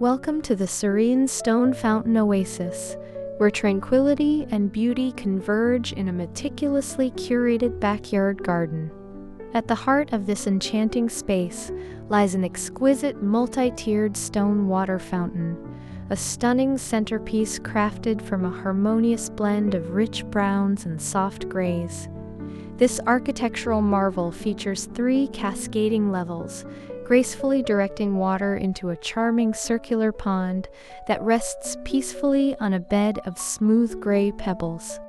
Welcome to the Serene Stone Fountain Oasis, where tranquility and beauty converge in a meticulously curated backyard garden. At the heart of this enchanting space lies an exquisite multi-tiered stone water fountain, a stunning centerpiece crafted from a harmonious blend of rich browns and soft grays. This architectural marvel features 3 cascading levels, gracefully directing water into a charming circular pond that rests peacefully on a bed of smooth gray pebbles.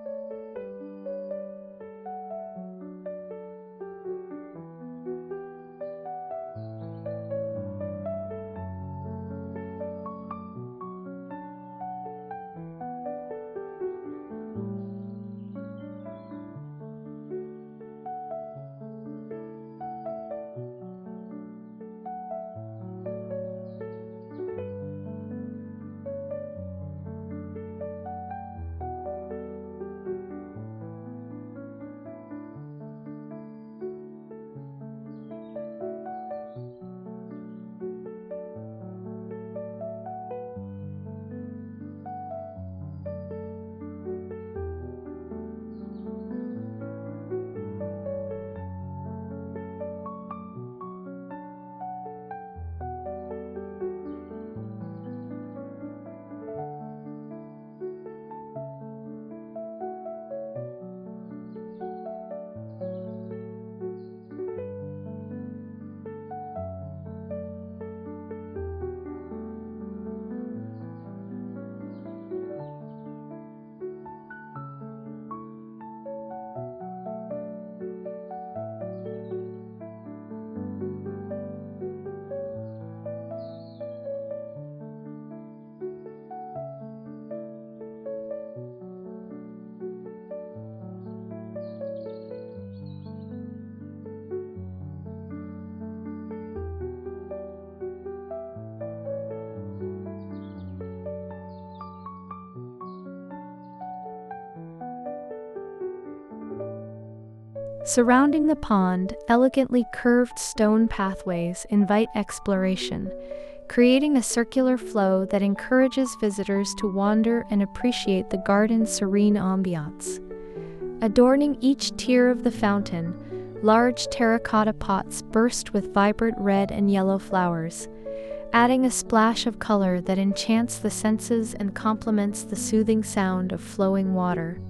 Surrounding the pond, elegantly curved stone pathways invite exploration, creating a circular flow that encourages visitors to wander and appreciate the garden's serene ambiance. Adorning each tier of the fountain, large terracotta pots burst with vibrant red and yellow flowers, adding a splash of color that enchants the senses and complements the soothing sound of flowing water.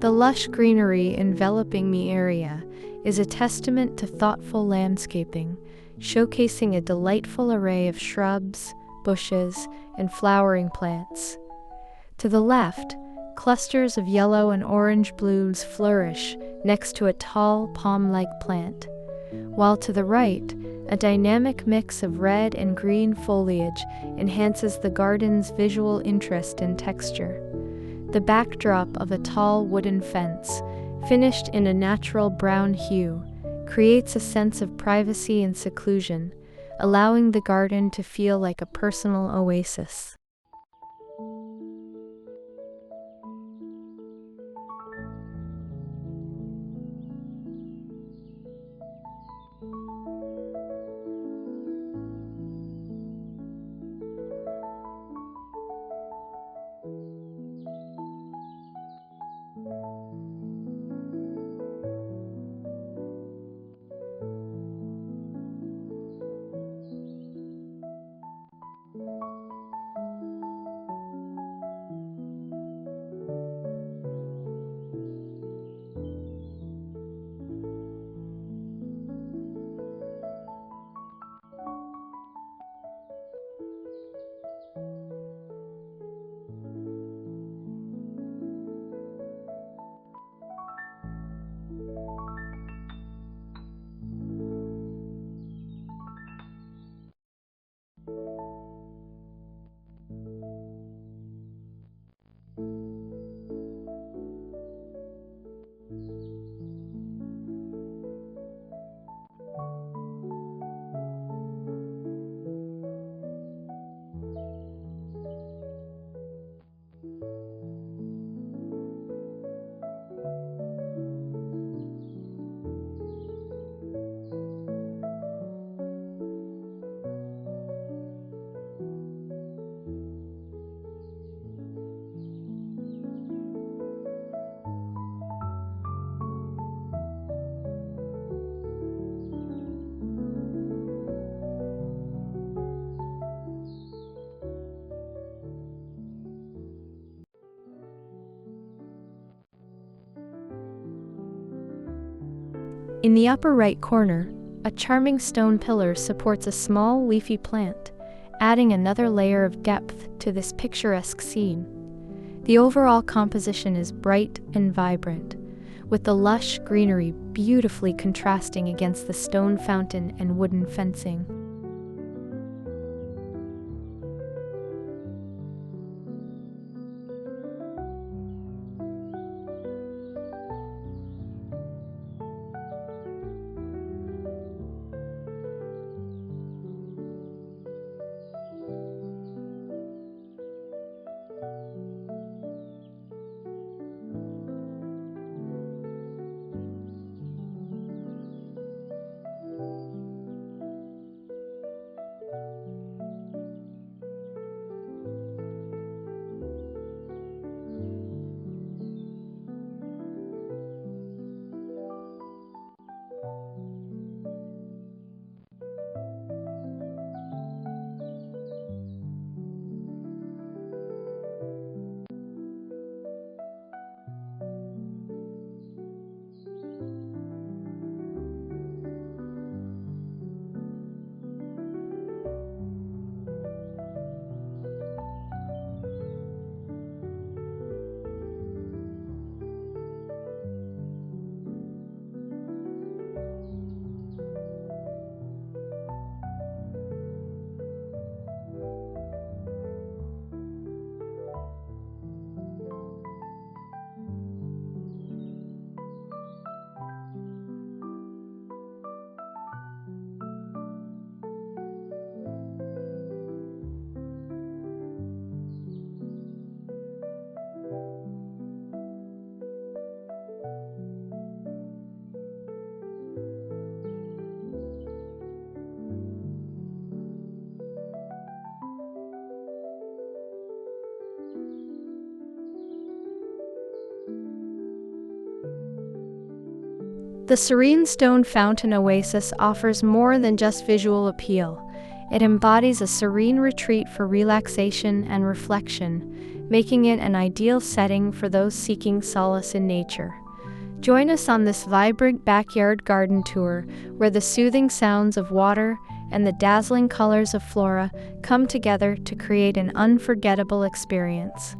The lush greenery enveloping the area is a testament to thoughtful landscaping, showcasing a delightful array of shrubs, bushes, and flowering plants. To the left, clusters of yellow and orange blooms flourish next to a tall palm-like plant, while to the right, a dynamic mix of red and green foliage enhances the garden's visual interest and texture. The backdrop of a tall wooden fence, finished in a natural brown hue, creates a sense of privacy and seclusion, allowing the garden to feel like a personal oasis. In the upper right corner, a charming stone pillar supports a small leafy plant, adding another layer of depth to this picturesque scene. The overall composition is bright and vibrant, with the lush greenery beautifully contrasting against the stone fountain and wooden fencing. The Serene Stone Fountain Oasis offers more than just visual appeal. It embodies a serene retreat for relaxation and reflection, making it an ideal setting for those seeking solace in nature. Join us on this vibrant backyard garden tour, where the soothing sounds of water and the dazzling colors of flora come together to create an unforgettable experience.